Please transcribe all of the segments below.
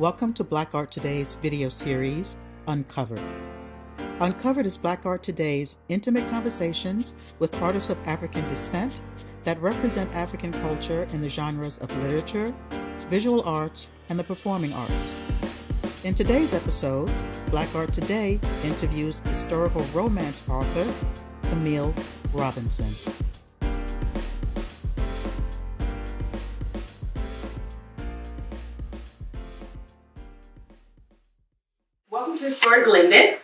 Welcome to Black Art Today's video series, UnCovered. UnCovered is Black Art Today's intimate conversations with artists of African descent that represent African culture in the genres of literature, visual arts, and the performing arts. In today's episode, Black Art Today interviews historical romance author Camille Robinson. Welcome to historic Glendon.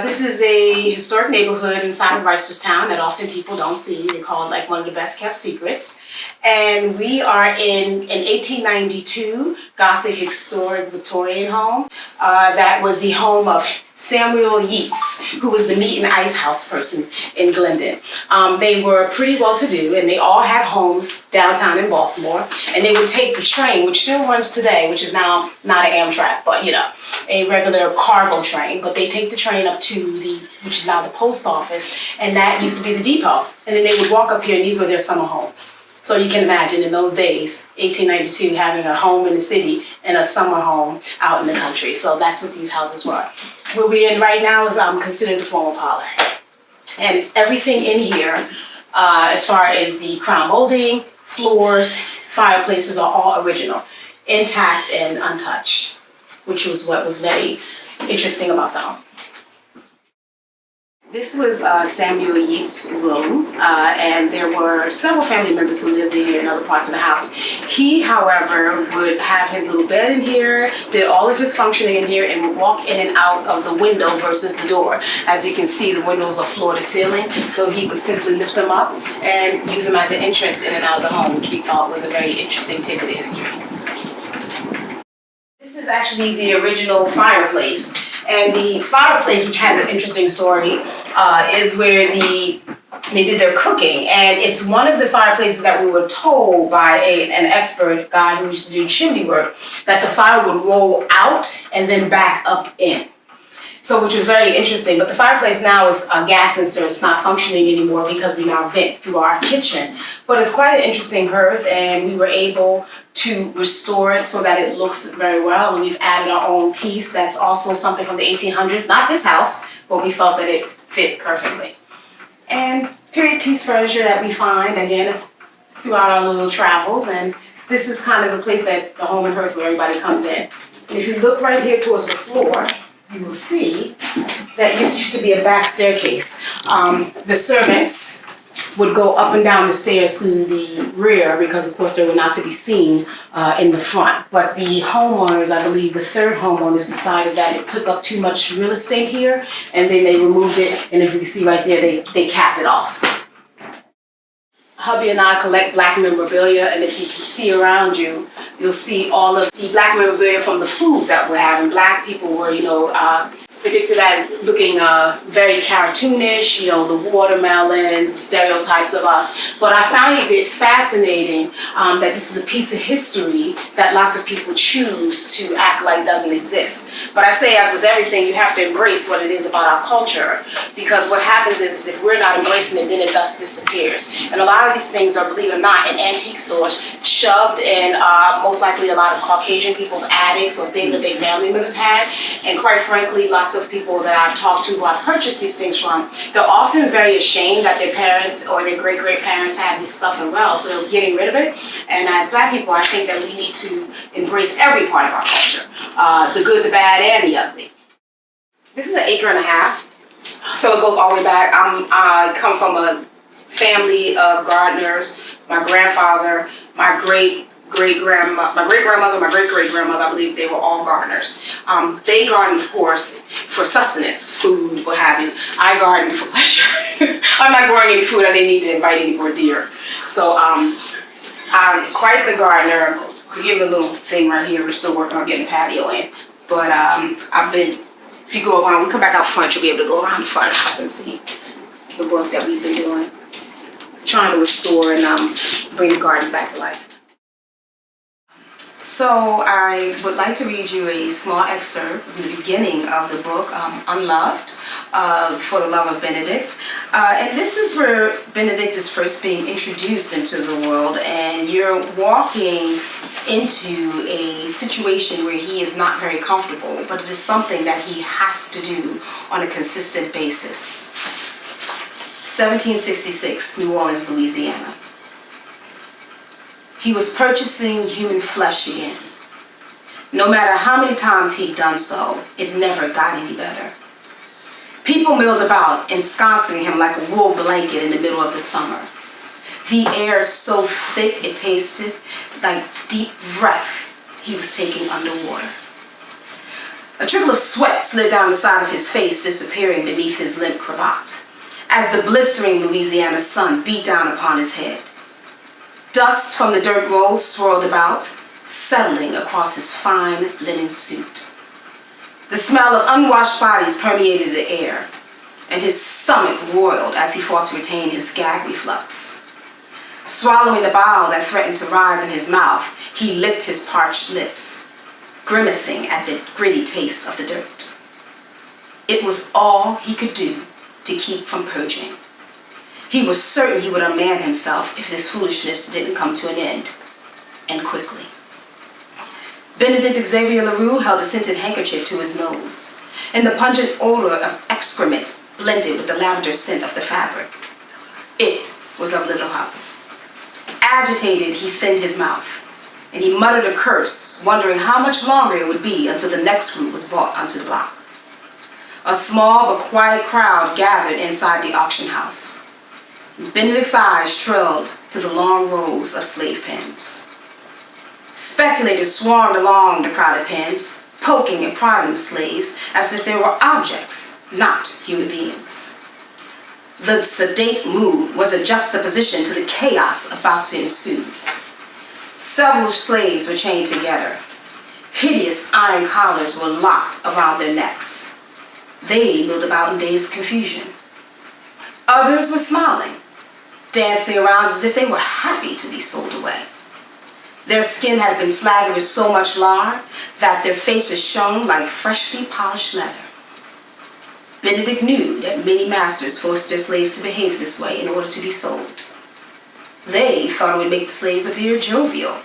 This is a historic neighborhood inside of Reisterstown that often people don't see. They call it like one of the best kept secrets. And we are in an 1892 Gothic historic Victorian home that was the home of Samuel Yeats, who was the meat and ice house person in Glendon. They were pretty well to do, and they all had homes downtown in Baltimore, and they would take the train, which still runs today, which is now not an Amtrak, but a regular cargo train, but they take the train up to which is now the post office, and that used to be the depot. And then they would walk up here, and these were their summer homes. So you can imagine in those days, 1892, having a home in the city and a summer home out in the country. So that's what these houses were. Where we're in right now is considered the formal parlor. And everything in here, as far as the crown molding, floors, fireplaces are all original, intact and untouched, which was what was very interesting about the home. This was Samuel Yeats' room, and there were several family members who lived in here in other parts of the house. He, however, would have his little bed in here, did all of his functioning in here, and would walk in and out of the window versus the door. As you can see, the windows are floor to ceiling, so he would simply lift them up and use them as an entrance in and out of the home, which we thought was a very interesting tidbit of history. This is actually the original fireplace. And the fireplace, which has an interesting story, is where they did their cooking. And it's one of the fireplaces that we were told by an expert guy who used to do chimney work, that the fire would roll out and then back up in. So, which was very interesting. But the fireplace now is a gas insert. It's not functioning anymore because we now vent through our kitchen. But it's quite an interesting hearth, and we were able to restore it so that it looks very well. And we've added our own piece that's also something from the 1800s. Not this house, but we felt that it fit perfectly. And period piece furniture that we find, again, throughout our little travels. And this is kind of the place that the home and hearth where everybody comes in. And if you look right here towards the floor, you will see that this used to be a back staircase. The servants would go up and down the stairs to the rear because, of course, they were not to be seen in the front. But the homeowners, I believe the third homeowners, decided that it took up too much real estate here, and then they removed it, and if you can see right there, they capped it off. Hubby and I collect Black memorabilia, and if you can see around you, you'll see all of the Black memorabilia from the foods that we're having. Black people were, predicted as looking very cartoonish, the watermelons, the stereotypes of us. But I found it fascinating that this is a piece of history that lots of people choose to act like doesn't exist. But I say, as with everything, you have to embrace what it is about our culture, because what happens is if we're not embracing it, then it thus disappears. And a lot of these things are, believe it or not, in antique stores, shoved in most likely a lot of Caucasian people's attics or things that their family members had. And quite frankly, lots of people that I've talked to who I've purchased these things from, they're often very ashamed that their parents or their great-great-parents had this stuff as well, so they're getting rid of it. And as Black people, I think that we need to embrace every part of our culture, the good, the bad, and the ugly. This is an 1.5 acres, so it goes all the way back. I come from a family of gardeners. My grandfather, my great-grandmother, my great-great-grandmother, I believe they were all gardeners. They garden, of course, for sustenance, food, what have you. I garden for pleasure. I'm not growing any food. I didn't need to invite any more deer. So I'm quite the gardener. We give a little thing right here. We're still working on getting the patio in. But if you go around, we come back out front, you'll be able to go around the front of the house and see the work that we've been doing. Trying to restore and bring the gardens back to life. So I would like to read you a small excerpt from the beginning of the book, Unloved, For the Love of Benedicte. And this is where Benedicte is first being introduced into the world, and you're walking into a a situation where he is not very comfortable, but it is something that he has to do on a consistent basis. 1766, New Orleans, Louisiana. He was purchasing human flesh again. No matter how many times he'd done so, it never got any better. People milled about, ensconcing him like a wool blanket in the middle of the summer. The air so thick it tasted like deep breath he was taking underwater. A trickle of sweat slid down the side of his face, disappearing beneath his limp cravat, as the blistering Louisiana sun beat down upon his head. Dust from the dirt roads swirled about, settling across his fine linen suit. The smell of unwashed bodies permeated the air, and his stomach roiled as he fought to retain his gag reflux. Swallowing the bile that threatened to rise in his mouth, he licked his parched lips, grimacing at the gritty taste of the dirt. It was all he could do to keep from purging. He was certain he would unman himself if this foolishness didn't come to an end, and quickly. Benedicte Xavier LaRue held a scented handkerchief to his nose, and the pungent odor of excrement blended with the lavender scent of the fabric. It was of Little Hop. Agitated, he thinned his mouth, and he muttered a curse, wondering how much longer it would be until the next group was brought onto the block. A small but quiet crowd gathered inside the auction house. Benedict's eyes trailed to the long rows of slave pens. Speculators swarmed along the crowded pens, poking and prodding the slaves as if they were objects, not human beings. The sedate mood was a juxtaposition to the chaos about to ensue. Several slaves were chained together. Hideous iron collars were locked around their necks. They milled about in dazed confusion. Others were smiling, dancing around as if they were happy to be sold away. Their skin had been slathered with so much lard that their faces shone like freshly polished leather. Benedict knew that many masters forced their slaves to behave this way in order to be sold. They thought it would make the slaves appear jovial,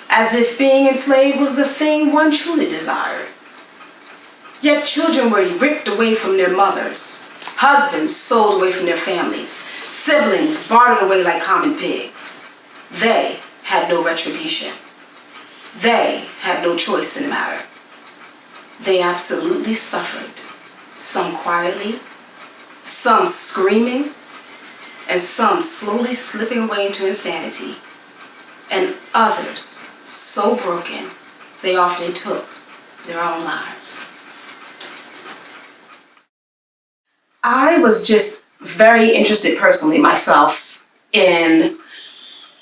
as if being enslaved was a thing one truly desired. Yet children were ripped away from their mothers, husbands sold away from their families, siblings bartered away like common pigs. They had no retribution. They had no choice in the matter. They absolutely suffered, some quietly, some screaming, and some slowly slipping away into insanity, and others so broken they often took their own lives. I was just very interested personally myself in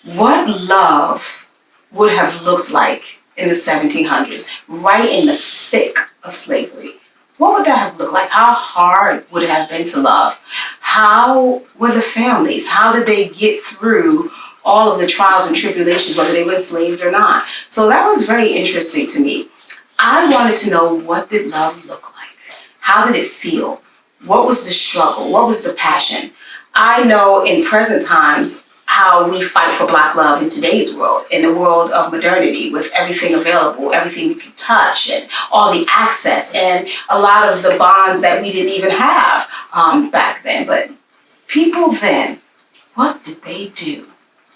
what love would have looked like in the 1700s, right in the thick of slavery. What would that have looked like? How hard would it have been to love? How were the families? How did they get through all of the trials and tribulations, whether they were enslaved or not? So that was very interesting to me. I wanted to know, what did love look like? How did it feel? What was the struggle? What was the passion? I know in present times how we fight for Black love in today's world, in the world of modernity, with everything available, everything we can touch, and all the access, and a lot of the bonds that we didn't even have back then. But people then, what did they do?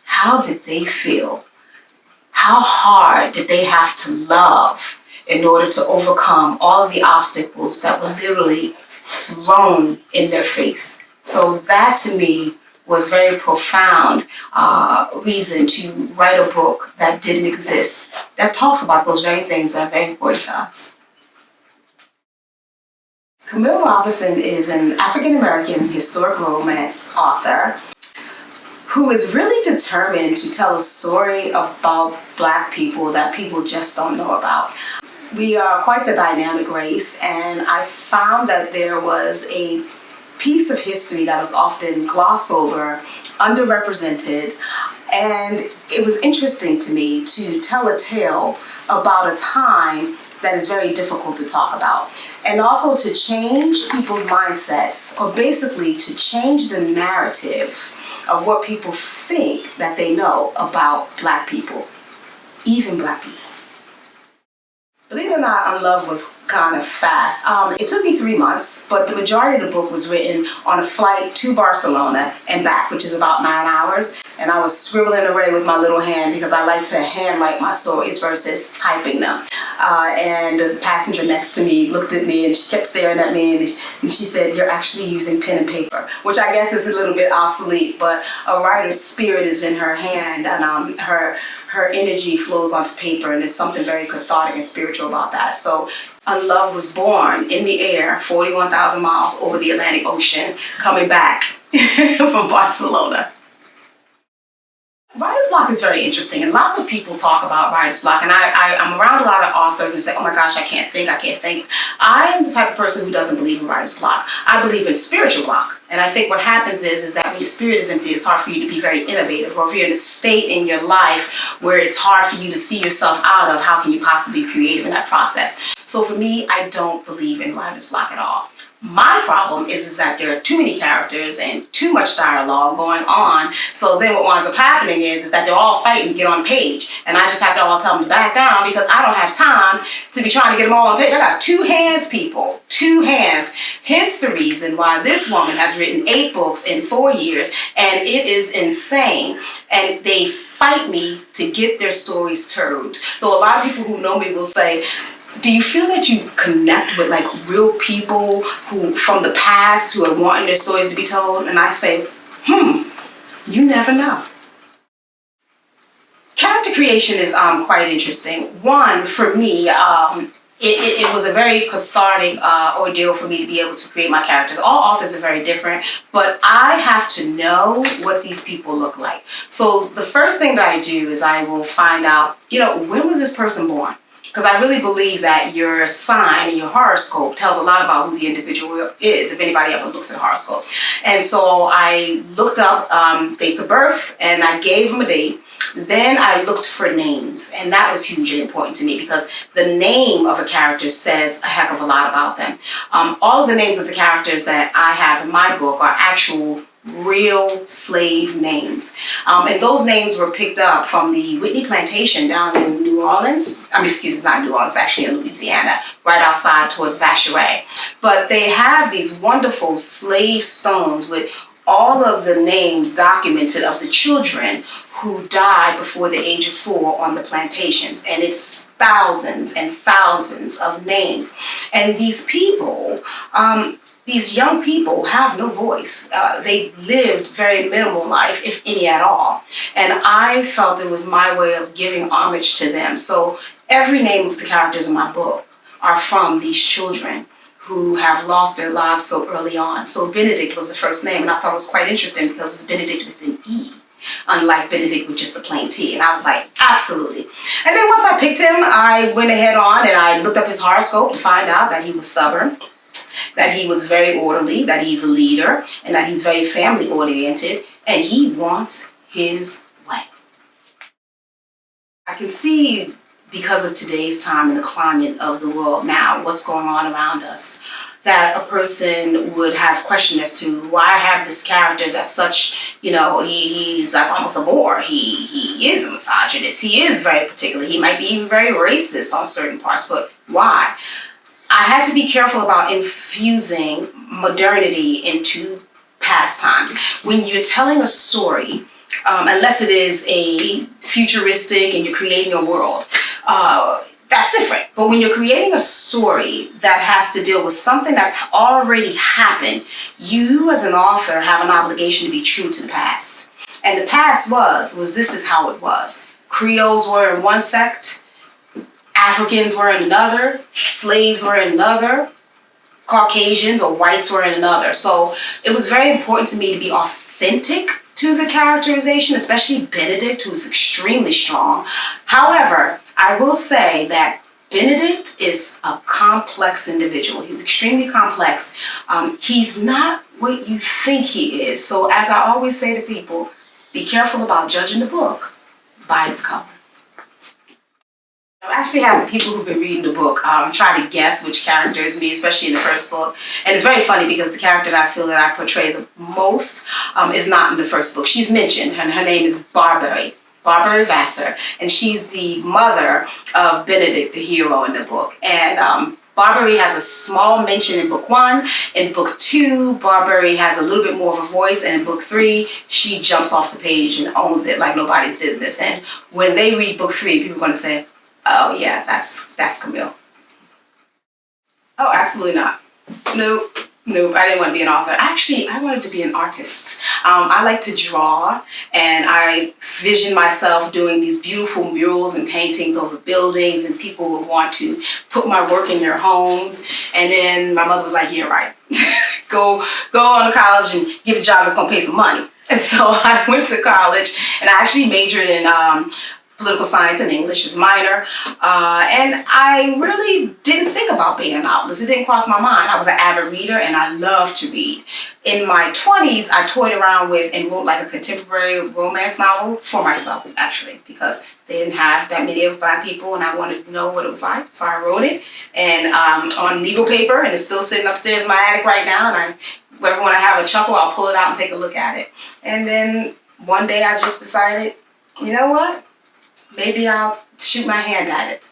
How did they feel? How hard did they have to love in order to overcome all of the obstacles that were literally thrown in their face? So that to me was very profound reason to write a book that didn't exist, that talks about those very things that are very important to us. Camille Robinson is an African-American historic romance author who is really determined to tell a story about Black people that people just don't know about. We are quite the dynamic race, and I found that there was a piece of history that was often glossed over, underrepresented, and it was interesting to me to tell a tale about a time that is very difficult to talk about, and also to change people's mindsets, or basically to change the narrative of what people think that they know about Black people, even Black people. it or not, Unloved was kind of fast. It took me 3 months, but the majority of the book was written on a flight to Barcelona and back, which is about 9 hours. And I was scribbling away with my little hand because I like to handwrite my stories versus typing them. And the passenger next to me looked at me and she kept staring at me and she said, "You're actually using pen and paper," which I guess is a little bit obsolete, but a writer's spirit is in her hand, and her energy flows onto paper, and there's something very cathartic and spiritual about that. So Unloved was born in the air, 41,000 miles over the Atlantic Ocean, coming back from Barcelona. Writer's block is very interesting, and lots of people talk about writer's block, and I'm around a lot of authors and say, "Oh my gosh, I can't think. I am the type of person who doesn't believe in writer's block. I believe in spiritual block, and I think what happens is that when your spirit is empty, it's hard for you to be very innovative, or if you're in a state in your life where it's hard for you to see yourself out of, how can you possibly be creative in that process? So for me, I don't believe in writer's block at all. My problem is that there are too many characters and too much dialogue going on. So then what winds up happening is that they're all fighting to get on page. And I just have to all tell them to back down because I don't have time to be trying to get them all on page. I got 2 hands, people. 2 hands. Hence the reason why this woman has written 8 books in 4 years. And it is insane. And they fight me to get their stories told. So a lot of people who know me will say, "Do you feel that you connect with like real people who from the past who are wanting their stories to be told?" And I say, you never know. Character creation is quite interesting. One, for me, it was a very cathartic ordeal for me to be able to create my characters. All authors are very different, but I have to know what these people look like. So the first thing that I do is I will find out, when was this person born? Because I really believe that your sign and your horoscope tells a lot about who the individual is, if anybody ever looks at horoscopes. And so I looked up dates of birth and I gave them a date. Then I looked for names, and that was hugely important to me because the name of a character says a heck of a lot about them. All of the names of the characters that I have in my book are actual real slave names. And those names were picked up from the Whitney Plantation down in New Orleans. It's not New Orleans, actually in Louisiana, right outside towards Vacheray. But they have these wonderful slave stones with all of the names documented of the children who died before the age of 4 on the plantations. And it's thousands and thousands of names. And these people, these young people have no voice. They lived very minimal life, if any at all. And I felt it was my way of giving homage to them. So every name of the characters in my book are from these children who have lost their lives so early on. So Benedicte was the first name, and I thought it was quite interesting because it was Benedicte with an E, unlike Benedict with just a plain T. And I was like, absolutely. And then once I picked him, I went ahead on and I looked up his horoscope to find out that he was stubborn, that he was very orderly, that he's a leader, and that he's very family oriented, and he wants his way. I can see, because of today's time and the climate of the world now, what's going on around us, that a person would have question as to why I have this character as such, he's like almost a bore. He is a misogynist. He is very particular. He might be even very racist on certain parts, but why? I had to be careful about infusing modernity into past times. When you're telling a story, unless it is a futuristic and you're creating a world, that's different. But when you're creating a story that has to deal with something that's already happened, you as an author have an obligation to be true to the past. And the past was this is how it was. Creoles were in one sect, Africans were in another, slaves were in another, Caucasians or whites were in another. So it was very important to me to be authentic to the characterization, especially Benedicte, who's extremely strong. However, I will say that Benedict is a complex individual. He's extremely complex. He's not what you think he is. So as I always say to people, be careful about judging the book by its cover. I've actually had people who've been reading the book try to guess which character is me, especially in the first book. And it's very funny because the character that I feel that I portray the most is not in the first book. She's mentioned, and her name is Barbary. Barbara Vassar, and she's the mother of Benedicte, the hero in the book. And Barbary has a small mention in book 1. In book 2, Barbary has a little bit more of a voice, and in book 3, she jumps off the page and owns it like nobody's business. And when they read book 3, people are going to say, "Oh yeah, that's Camille." Oh, absolutely not. Nope. Nope, I didn't want to be an author. Actually, I wanted to be an artist. I like to draw, and I vision myself doing these beautiful murals and paintings over buildings, and people would want to put my work in their homes. And then my mother was like, "Yeah, right. go on to college and get a job that's going to pay some money." And so I went to college, and I actually majored in political science and English as minor, and I really didn't think about being a novelist. It didn't cross my mind. I was an avid reader, and I loved to read. In my 20s, I toyed around with and wrote like a contemporary romance novel for myself, actually, because they didn't have that many of Black people, and I wanted to know what it was like, so I wrote it, and on legal paper, and it's still sitting upstairs in my attic right now, and whenever when I have a chuckle, I'll pull it out and take a look at it. And then one day I just decided, you know what? Maybe I'll shoot my hand at it.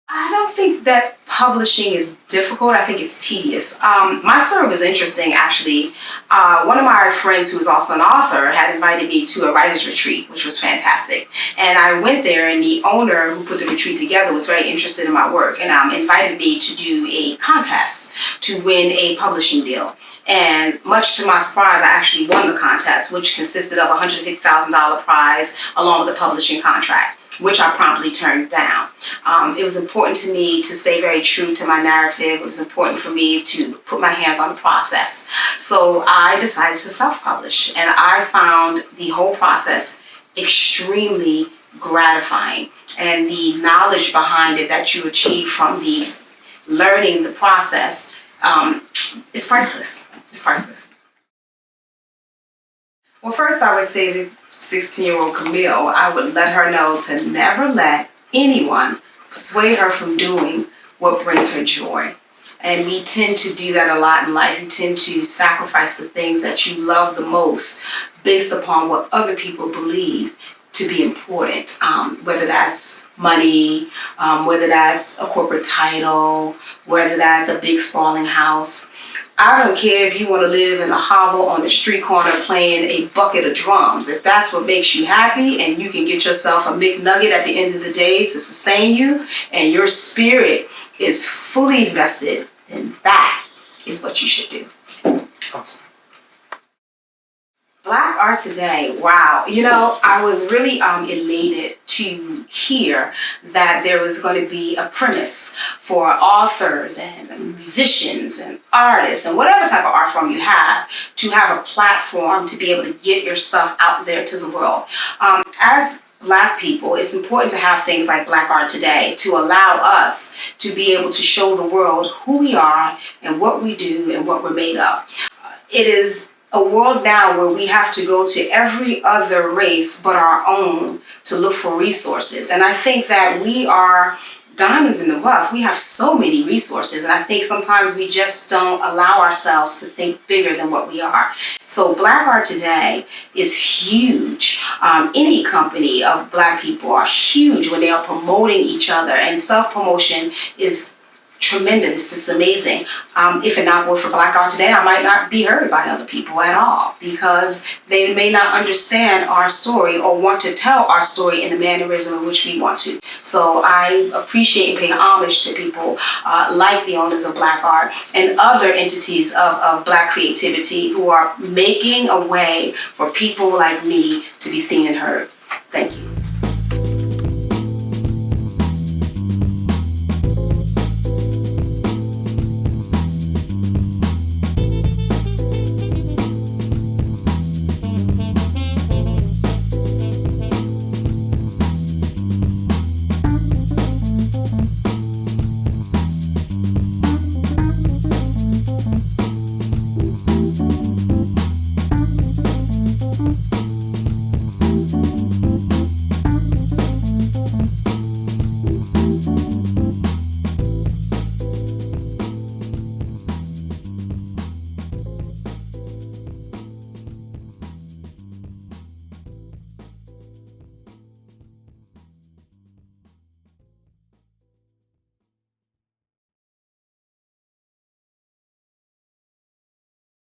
I don't think that publishing is difficult. I think it's tedious. My story was interesting, actually. One of my friends who was also an author had invited me to a writer's retreat, which was fantastic. And I went there, and the owner who put the retreat together was very interested in my work, and invited me to do a contest to win a publishing deal. And much to my surprise, I actually won the contest, which consisted of a $150,000 prize along with a publishing contract, which I promptly turned down. It was important to me to stay very true to my narrative. It was important for me to put my hands on the process. So I decided to self-publish, and I found the whole process extremely gratifying. And the knowledge behind it that you achieve from the learning the process is priceless. It's priceless. Well, first I would say to 16-year-old Camille, I would let her know to never let anyone sway her from doing what brings her joy. And we tend to do that a lot in life. You tend to sacrifice the things that you love the most based upon what other people believe to be important, whether that's money, whether that's a corporate title, whether that's a big sprawling house. I don't care if you want to live in a hovel on the street corner playing a bucket of drums. If that's what makes you happy and you can get yourself a McNugget at the end of the day to sustain you and your spirit is fully invested, then that is what you should do. Awesome. Black art today, wow. You know, I was really elated to hear that there was going to be a premise for authors and musicians and artists and whatever type of art form you have to have a platform to be able to get your stuff out there to the world. As Black people, it's important to have things like Black Art Today to allow us to be able to show the world who we are and what we do and what we're made of. It is a world now where we have to go to every other race but our own to look for resources. And I think that we are diamonds in the rough. We have so many resources, and I think sometimes we just don't allow ourselves to think bigger than what we are. So Black Art Today is huge. Any company of Black people are huge when they are promoting each other, and self-promotion is tremendous. It's amazing. If it not were for Black Art Today, I might not be heard by other people at all because they may not understand our story or want to tell our story in the mannerism in which we want to. So I appreciate and pay homage to people like the owners of Black Art and other entities of Black creativity who are making a way for people like me to be seen and heard. Thank you.